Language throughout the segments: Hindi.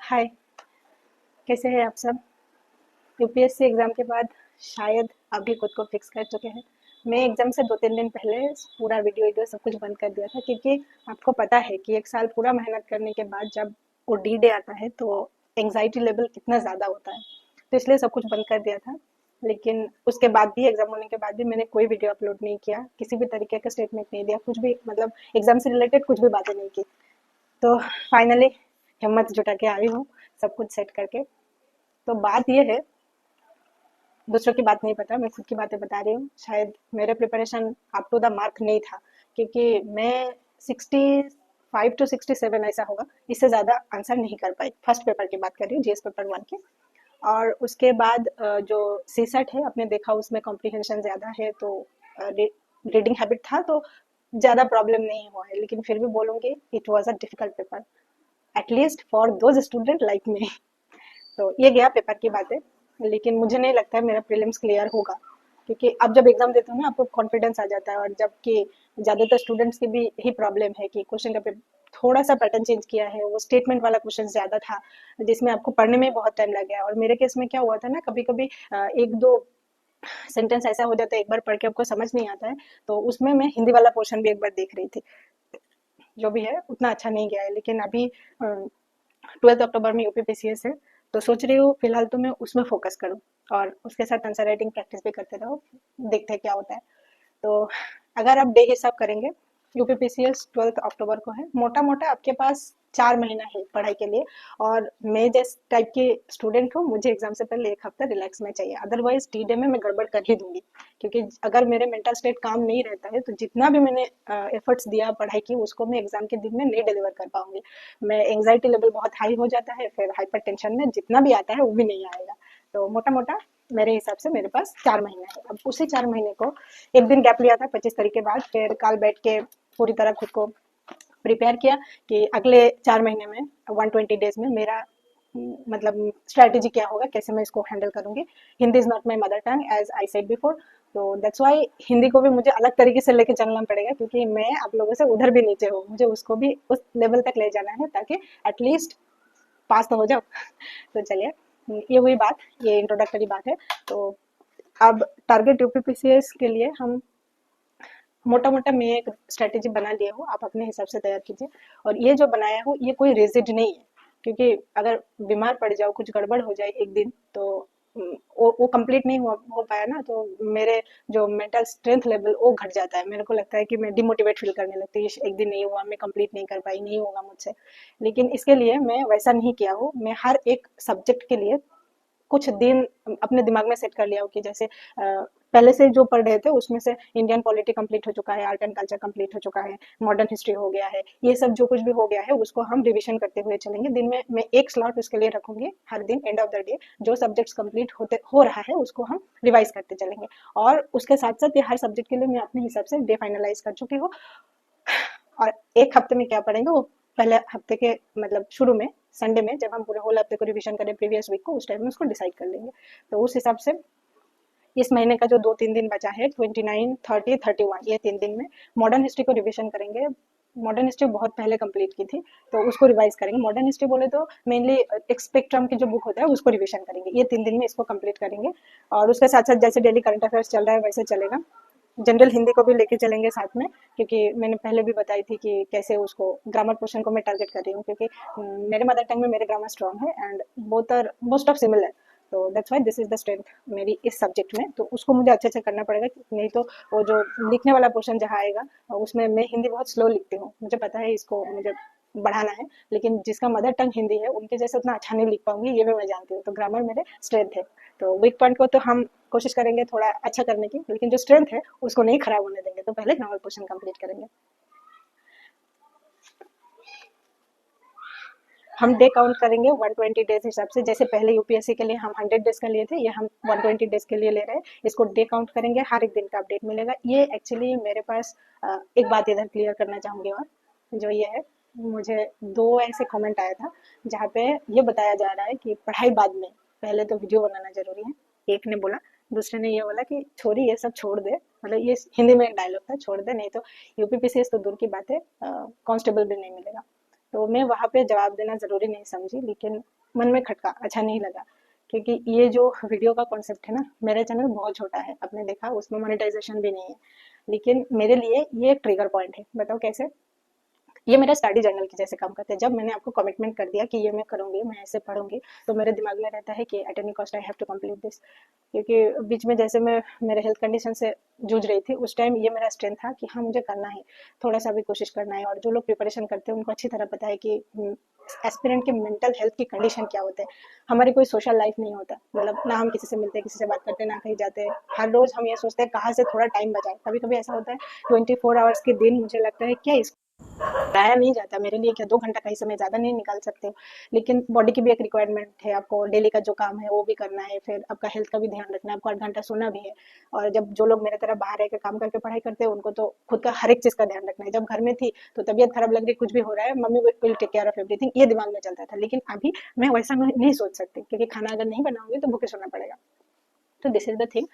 हाय। कैसे हैं आप सब? यूपीएससी एग्ज़ाम के बाद शायद अभी खुद को फिक्स कर चुके हैं। मैं एग्ज़ाम से 2-3 दिन पहले पूरा वीडियो वीडियो सब कुछ बंद कर दिया था, क्योंकि आपको पता है कि एक साल पूरा मेहनत करने के बाद जब वो डी डे आता है तो एंग्जाइटी लेवल कितना ज़्यादा होता है। तो इसलिए सब कुछ बंद कर दिया था। लेकिन उसके बाद भी, एग्ज़ाम होने के बाद भी, मैंने कोई वीडियो अपलोड नहीं किया, किसी भी तरीके का स्टेटमेंट नहीं दिया, कुछ भी, मतलब एग्ज़ाम से रिलेटेड कुछ भी बातें नहीं की। तो फाइनली हिम्मत जुटा के आई हूँ सब कुछ सेट करके। तो बात ये है, दूसरों की बात नहीं पता, मैं खुद की बातें बता रही हूँ। शायद मेरे preparation up to the mark नहीं था, क्योंकि मैं 65 to 67 ऐसा होगा, इससे ज़्यादा आंसर नहीं कर पाई। फर्स्ट पेपर की बात कर रही हूँ, जीएस पेपर 1 की। और उसके बाद जो सीसेट है, आपने देखा उसमें कॉम्प्रिहेंशन ज़्यादा है, तो रीडिंग हैबिट था, तो ज़्यादा प्रॉब्लम नहीं हुआ है। लेकिन फिर भी बोलूँगी, it was a difficult paper, at least for those student like me. तो ये गया पेपर की बातें। लेकिन मुझे नहीं लगता है मेरा प्रीलिम्स क्लियर होगा, क्योंकि अब जब एग्जाम देते हो ना, आपको कॉन्फिडेंस आ जाता है। और जबकि ज़्यादातर स्टूडेंट्स की भी यही प्रॉब्लम है कि क्वेश्चन का पेपर थोड़ा सा पैटर्न चेंज किया है, वो स्टेटमेंट वाला क्वेश्चन ज़्यादा था, जिसमें आपको पढ़ने में बहुत टाइम लग गया। और मेरे केस में क्या हुआ था ना, कभी कभी एक दो सेंटेंस ऐसा हो जाता है, एक बार पढ़ के आपको समझ नहीं आता है, तो उसमें मैं हिंदी वाला पोर्शन भी एक बार देख रही थी। जो भी है उतना अच्छा नहीं गया है। लेकिन अभी 12 अक्टूबर में यूपीपीसीएस है, तो सोच रही हूँ फिलहाल तो मैं उसमें फोकस करूँ, और उसके साथ आंसर राइटिंग प्रैक्टिस भी करते रहो। देखते हैं क्या होता है। तो अगर आप डे हिसाब करेंगे, यूपीपीसीएस 12 अक्टूबर को है। मोटा मोटा आपके पास 4 महीना है पढ़ाई के लिए। और मैं जिस टाइप की स्टूडेंट हूँ, मुझे एग्जाम से पहले एक हफ्ता रिलैक्स में चाहिए, अदरवाइज टी डे में मैं गड़बड़ कर ही दूंगी। क्योंकि अगर मेरे मेंटल स्टेट काम नहीं रहता है, तो जितना भी मैंने एफर्ट्स दिया पढ़ाई की, उसको मैं एग्जाम के दिन में नहीं डिलीवर कर पाऊंगी। मैं एंग्जाइटी लेवल बहुत हाई हो जाता है, फिर हाइपर टेंशन में जितना भी आता है वो भी नहीं आएगा। तो मोटा मोटा मेरे हिसाब से मेरे पास 4 महीना है। अब उसी 4 महीने को एक दिन गैप लिया था 25 तारीख के बाद, फिर कल बैठ के पूरी तरह खुद को प्रिपेयर किया कि अगले 4 महीने में 120 डेज में मेरा मतलब स्ट्रैटेजी क्या होगा, कैसे मैं इसको हैंडल करूंगी। Hindi is not my mother tongue, as I said before. तो दैट्स वाई हिंदी को भी मुझे अलग तरीके से लेके चलना पड़ेगा, क्योंकि मैं आप लोगों से उधर भी नीचे हूँ, मुझे उसको भी उस लेवल तक ले जाना है, ताकि एटलीस्ट पास तो हो जाओ। तो चलिए, ये हुई बात, ये इंट्रोडक्टरी बात है। तो अब टारगेट यूपीपीसीएस के लिए हम मोटा मोटा मैं एक स्ट्रेटेजी बना लिया हूँ, आप अपने हिसाब से तैयार कीजिए। और ये जो बनाया हूँ, ये कोई रिजिड नहीं है, क्योंकि अगर बीमार पड़ जाओ, कुछ गड़बड़ हो जाए एक दिन, तो वो कंप्लीट नहीं हो पाया ना, तो मेरे जो मेंटल स्ट्रेंथ लेवल वो घट जाता है। मेरे को लगता है कि मैं डिमोटिवेट फील करने लगती हूँ, एक दिन नहीं हुआ, मैं कंप्लीट नहीं कर पाई, नहीं होगा मुझसे। लेकिन इसके लिए मैं वैसा नहीं किया हूँ। मैं हर एक सब्जेक्ट के लिए कुछ दिन अपने दिमाग में सेट कर लिया हो, कि जैसे पहले से जो पढ़ रहे थे उसमें से इंडियन पॉलिटी कंप्लीट हो चुका है, आर्ट एंड कल्चर कंप्लीट हो चुका है, मॉडर्न हिस्ट्री हो गया है, ये सब जो कुछ भी हो गया है उसको हम रिवीजन करते हुए चलेंगे। दिन में मैं एक स्लॉट उसके लिए रखूंगी, हर दिन एंड ऑफ द डे जो सब्जेक्ट्स कंप्लीट होते हो रहा है उसको हम रिवाइज करते चलेंगे। और उसके साथ साथ ये हर सब्जेक्ट के लिए मैं अपने हिसाब से डे फाइनलाइज कर चुकी हूँ। और एक हफ्ते में क्या पढ़ेंगे, वो पहले हफ्ते के मतलब शुरू में, संडे में, जब हम पूरे होल हफ्ते को रिवीजन करें प्रीवियस वीक को, उस टाइम में उसको डिसाइड कर लेंगे। तो उस हिसाब से इस महीने का जो 2-3 दिन बचा है, 29, 30, 31, ये 3 दिन में मॉडर्न हिस्ट्री को रिवीजन करेंगे। मॉडर्न हिस्ट्री बहुत पहले कंप्लीट की थी, तो उसको रिवाइज करेंगे। मॉडर्न हिस्ट्री बोले तो मेनली एक स्पेक्ट्रम की जो बुक होता है उसको रिवीजन करेंगे, ये 3 दिन में इसको कंप्लीट करेंगे। और उसके साथ साथ जैसे डेली करंट अफेयर्स चल रहा है वैसे चलेगा। जनरल हिंदी को भी लेके चलेंगे साथ में, क्योंकि मैंने पहले भी बताई थी कि कैसे उसको ग्रामर पोर्शन को मैं टारगेट कर रही हूँ, क्योंकि मेरे मदर टंग में मेरे ग्रामर स्ट्रॉन्ग है, and both are most of similar. तो that's why this is the strength मेरी इस सब्जेक्ट में। तो उसको मुझे अच्छे से करना पड़ेगा, नहीं तो वो जो लिखने वाला पोर्शन जहाँ आएगा, उसमें मैं हिंदी बहुत स्लो लिखती हूँ, मुझे पता है इसको मुझे बढ़ाना है। लेकिन जिसका मदर टंग हिंदी है उनके जैसे उतना अच्छा नहीं लिख पाऊंगी, ये भी मैं जानती हूँ। तो ग्रामर मेरे स्ट्रेंथ है। तो वीक पॉइंट को तो हम कोशिश करेंगे थोड़ा अच्छा करने की, लेकिन जो स्ट्रेंथ है उसको नहीं खराब होने देंगे। तो पहले ग्रामर पोर्शन कंप्लीट करेंगे। हम डे काउंट करेंगे 120 डेज हिसाब से। जैसे पहले यूपीएससी के लिए हम 100 डेज का लिए थे, ये हम 120 डेज के लिए ले रहे हैं। इसको डे काउंट करेंगे, हर एक दिन का अपडेट मिलेगा। ये एक्चुअली मेरे पास एक बात इधर क्लियर करना चाहूंगी, और जो ये है, मुझे दो ऐसे कमेंट आया था जहाँ पे ये बताया जा रहा है कि पढ़ाई बाद में, पहले तो वीडियो बनाना जरूरी है, एक ने बोला। दूसरे ने ये बोला कि छोरी ये सब छोड़ दे, मतलब ये हिंदी में एक डायलॉग था, छोड़ दे, नहीं तो यूपीपीसीएस तो दूर की बात है, कांस्टेबल भी नहीं मिलेगा। तो मैं वहाँ पे जवाब देना ज़रूरी नहीं समझी, लेकिन मन में खटका, अच्छा नहीं लगा, क्योंकि ये जो वीडियो का कॉन्सेप्ट है ना, मेरा चैनल बहुत छोटा है, आपने देखा उसमें मोनेटाइजेशन भी नहीं है, लेकिन मेरे लिए ये एक ट्रिगर पॉइंट है। बताओ कैसे? ये मेरा स्टडी जर्नल के जैसे काम करते हैं। जब मैंने आपको कमिटमेंट कर दिया कि ये मैं करूँगी, मैं ऐसे पढ़ूंगी, तो मेरे दिमाग में रहता है कि at any cost I have to complete this. क्योंकि बीच में जैसे मैं मेरे हेल्थ कंडीशन से जूझ रही थी, उस टाइम ये मेरा स्ट्रेंथ था कि हाँ, मुझे करना है, थोड़ा सा भी कोशिश करना है। और जो लोग प्रिपरेशन करते हैं उनको अच्छी तरह पता है कि एस्पिरेंट के मेंटल हेल्थ की कंडीशन क्या होते हैं। हमारी कोई सोशल लाइफ नहीं होता, मतलब ना हम किसी से मिलते हैं, किसी से बात करते हैं, ना कहीं जाते हैं। हर रोज हम ये सोचते हैं कहाँ से थोड़ा टाइम बचाए। कभी कभी ऐसा होता है 24 आवर्स के दिन मुझे लगता है क्या बताया नहीं जाता मेरे लिए, क्या 2 घंटा का ही समय ज़्यादा नहीं निकाल सकते हो? लेकिन बॉडी की भी एक रिक्वायरमेंट है, आपको डेली का जो काम है वो भी करना है, फिर आपका हेल्थ का भी ध्यान रखना है, आपको 8 घंटा सोना भी है। और जब जो लोग मेरे तरह बाहर रह के काम करके पढ़ाई करते हैं, उनको तो खुद का हर एक चीज़ का ध्यान रखना है। जब घर में थी तो तबीयत खराब लग रही, कुछ भी हो रहा है, mummy will take care of everything, ये दिमाग में चलता था। लेकिन अभी मैं वैसा नहीं सोच सकती, क्योंकि खाना अगर नहीं बनाऊंगी तो भूखे सोना पड़ेगा। तो दिस इज द थिंग।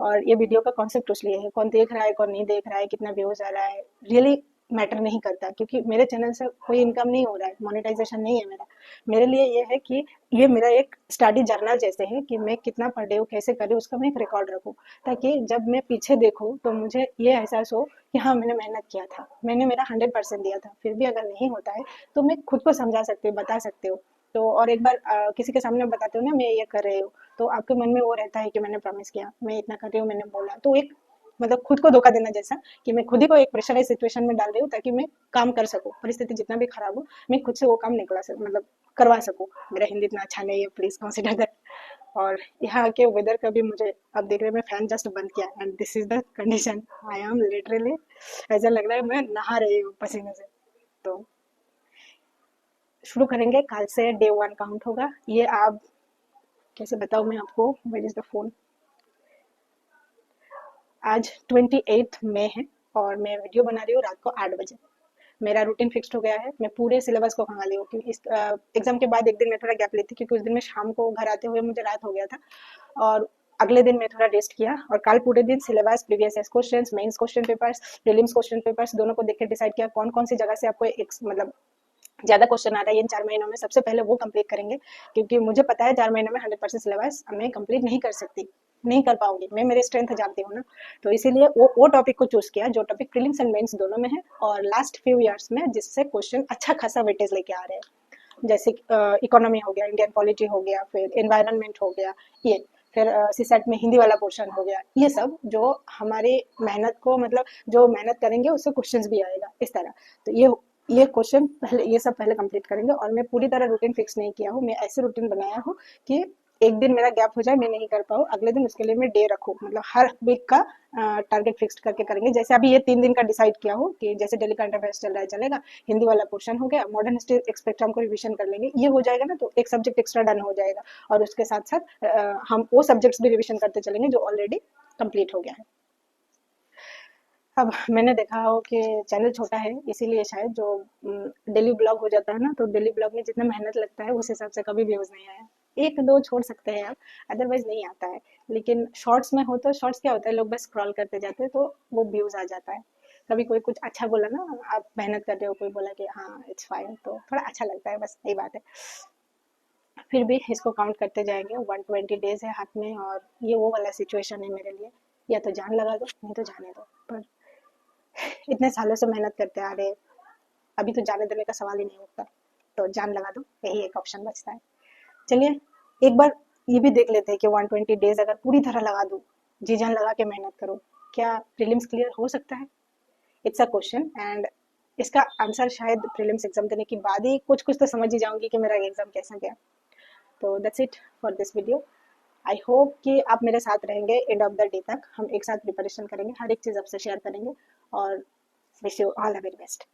और ये वीडियो का कॉन्सेप्ट इसलिए है, कौन देख रहा है कौन नहीं देख रहा है, कितना व्यूज आ रहा है, रियली मैटर नहीं करता, क्योंकि मेरे चैनल से कोई इनकम नहीं हो रहा है, मोनेटाइजेशन नहीं है मेरा। मेरे लिए ये है कि ये मेरा एक स्टडी जर्नल जैसे है, कि मैं कितना पढ़ रही हूँ, कैसे कर रही हूँ, उसका मैं एक रिकॉर्ड रखूँ, ताकि जब मैं पीछे देखूँ तो मुझे ये एहसास हो कि हाँ, मैंने मेहनत किया था, मैंने मेरा 100% दिया था। फिर भी अगर नहीं होता है तो मैं खुद को समझा सकती हूँ, बता सकती हूँ। तो और एक बार किसी के सामने बताते हो ना मैं ये कर रही हूँ, तो आपके मन में वो रहता है कि मैंने प्रॉमिस किया, मैं इतना कर रही हूँ, मैंने बोला, तो एक मतलब खुद को धोखा देना जैसा, कि मैं खुद ही को एक प्रेशराइज सिचुएशन में डाल रही हूँ, ताकि मैं काम कर सकूँ, परिस्थिति जितना भी खराब हो, मैं खुद से वो काम निकला सकूँ, मतलब करवा सकूँ। मेरा हिंदी इतना अच्छा नहीं है, प्लीज कंसिडर दैट। और यहाँ के वेदर का भी मुझे, अब देख रहे हैं, मैं फैन जस्ट बंद किया and this is the condition. I am literally, ऐसा लग रहा है मैं नहा रही हूँ पसीने से। तो शुरू करेंगे, कल से डे 1 काउंट होगा। ये आप कैसे बताऊँ मैं आपको, वेयर इज द फोन। आज 28 मई है और मैं वीडियो बना रही हूँ रात को 8 बजे। मेरा रूटीन फिक्स्ड हो गया है, मैं पूरे सिलेबस को खंगाल ली हूँ, क्योंकि इस एग्जाम के बाद एक दिन मैं थोड़ा गैप लेती, क्योंकि उस दिन मैं शाम को घर आते हुए मुझे रात हो गया था। और अगले दिन मैं थोड़ा रेस्ट किया, और कल पूरे दिन syllabus, previous year questions, mains question papers, prelims question papers दोनों को देख के डिसाइड किया कौन कौन सी जगह से आपको एक मतलब ज्यादा क्वेश्चन आ रहा है इन 4 महीनों में, सबसे पहले वो कंप्लीट करेंगे। क्योंकि मुझे पता है 4 महीनों में 100% सिलेबस मैं कंप्लीट नहीं कर सकती, नहीं कर पाऊंगी, मैं मेरे स्ट्रेंथ जानती हूँ ना। तो इसीलिए वो टॉपिक को चूज किया जो टॉपिक प्रीलिम्स एंड मेंस दोनों में है, और लास्ट फ्यू ईयर्स में जिससे क्वेश्चन अच्छा खासा वेटेज लेके आ रहे हैं। जैसे इकोनॉमी हो गया, इंडियन पॉलिटी हो गया, फिर एनवायरनमेंट हो गया, ये फिर सीसेट में हिंदी वाला पोर्शन हो गया, ये सब जो हमारी मेहनत को, मतलब जो मेहनत करेंगे उससे क्वेश्चंस भी आएगा इस तरह। तो ये क्वेश्चन पहले, ये सब पहले कंप्लीट करेंगे। और मैं पूरी तरह रूटीन फिक्स नहीं किया हूँ, मैं ऐसे रूटीन बनाया हूँ कि एक दिन मेरा गैप हो जाए, मैं नहीं कर पाऊँ, अगले दिन उसके लिए मैं डे रखूँ, मतलब हर वीक का टारगेट फिक्स करके करेंगे। जैसे अभी ये 3 दिन का डिसाइड किया हो कि जैसे डेली करंट अफेयर्स चल रहा है चलेगा, हिंदी वाला पोर्शन हो गया, मॉडर्न हिस्ट्री एक स्पेक्ट्रम को रिविजन कर लेंगे, ये हो जाएगा ना, तो एक सब्जेक्ट एक्स्ट्रा डन हो जाएगा। और उसके साथ साथ हम वो सब्जेक्ट्स भी रिविजन करते चलेंगे जो ऑलरेडी कंप्लीट हो गया है। अब मैंने देखा हो कि चैनल छोटा है, इसीलिए शायद जो डेली ब्लॉग हो जाता है ना, तो डेली ब्लॉग में जितना मेहनत लगता है उस हिसाब से कभी व्यूज नहीं आया। एक दो छोड़ सकते हैं आप, अदरवाइज नहीं आता है। लेकिन शॉर्ट्स में हो तो शॉर्ट्स क्या होता है, लोग बस स्क्रॉल करते जाते हैं, तो वो व्यूज आ जाता है। कभी कोई कुछ अच्छा बोला ना, आप मेहनत कर रहे हो, कोई बोला कि हाँ इट्स फाइन, तो थोड़ा अच्छा लगता है, बस यही बात है। फिर भी इसको काउंट करते जाएंगे, 120 डेज है हाथ में, और ये वो वाला सिचुएशन है मेरे लिए, या तो जान लगा दो, नहीं तो जाने दो। पर इतने सालों से मेहनत करते आ रहे, अभी तो जाने देने का सवाल ही नहीं उठता, तो जान लगा दो, यही एक ऑप्शन बचता है। चलिए एक बार ये भी देख लेते हैं कि 120 डेज अगर पूरी तरह लगा दूं, जी जान लगा के मेहनत करूं, क्या प्रीलिम्स क्लियर हो सकता है? इट्स अ क्वेश्चन, एंड इसका आंसर शायद प्रीलिम्स एग्जाम देने के बाद ही कुछ कुछ तो समझ ही जाऊंगी कि मेरा एग्जाम कैसा गया। तो that's it for this video. I hope कि आप मेरे साथ रहेंगे एंड ऑफ द डे तक, हम एक साथ प्रिपरेशन करेंगे, हर एक चीज़ आपसे शेयर करेंगे, और wish you all the very best.